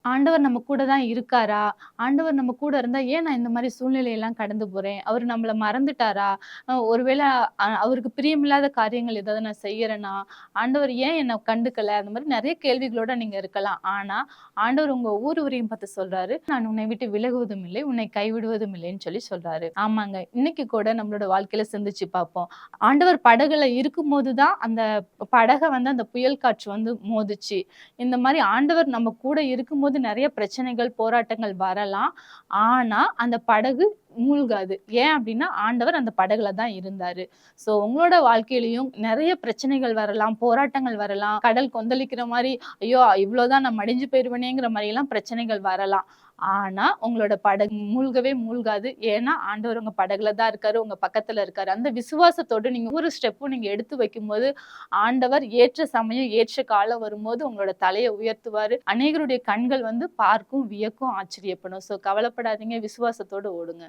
ஆண்டவர் நம்ம கூட தான் இருக்காரா? ஆண்டவர் நம்ம கூட இருந்தா, ஏன் நான் இந்த மாரி சூழ்நிலையெல்லாம் கடந்து போறேன்? அவரு நம்மள மறந்துட்டாரா? ஒருவேள அவருக்கு பிரியமில்லாத காரியங்கள் ஏதாவது நான் செய்யறேனா? ஆண்டவர் ஏன் என்ன கண்டுக்கல? அந்த மாரி நெறைய கேள்விகளோட நீங்க இருக்கலாம். ஆனா, ஆண்டவர் உங்க ஒவ்வொருவரையும் பார்த்து சொல்றாரு, "நான் உன்னை விட்டு விலகுவதும் இல்லை, உன்னை கைவிடுவதும் இல்லைன்னு" சொல்லி சொல்றாரு. ஆமாங்க. இன்னைக்கு கூட நம்மளோட வாழ்க்கையில சிந்திச்சு பார்ப்போம். ஆண்டவர் படகுல இருக்கும்போது தான், அந்த படக வந்து அந்த புயல் காற்று வந்து மோதுச்சு. இந்த மாரி ஆண்டவர் நம்ம கூட இருக்கும்போது நெறைய பிரச்சனைகள், போராட்டங்கள் வரலாம். ஆனா, அந்த படகு மூழ்காது. ஏன் அப்டின்னா, ஆண்டவர் அந்த படகுல தான் இருந்தாரு. ஸோ உங்களோட வாழ்க்கையிலயும் நெறைய பிரச்சனைகள் வரலாம், போராட்டங்கள் வரலாம். கடல் கொந்தளிக்கிற மாரி, ஐயோ! இவ்ளோதான் நான் மடிஞ்சு போயிருவேனேங்கிற மாரிலாம் பிரச்சனைகள் வரலாம். ஆனா, உங்களோட படகு மூழ்கவே மூழ்காது. ஏன்னா, ஆண்டவர் உங்க படகுல தான் இருக்காரு, உங்க பக்கத்துல இருக்காரு. அந்த விசுவாசத்தோட நீங்க ஒவ்வொரு ஸ்டெப்பும் நீங்க எடுத்து வைக்கும்போது, ஆண்டவர் ஏற்ற சமயம், ஏற்ற காலம் வரும்போது உங்களோட தலைய உயர்த்துவாரு. அநேகருடைய கண்கள் வந்து பார்க்கும், வியக்கும், ஆச்சரியப்படும். ஸோ கவலைப்படாதீங்க. விசுவாசத்தோட ஓடுங்க.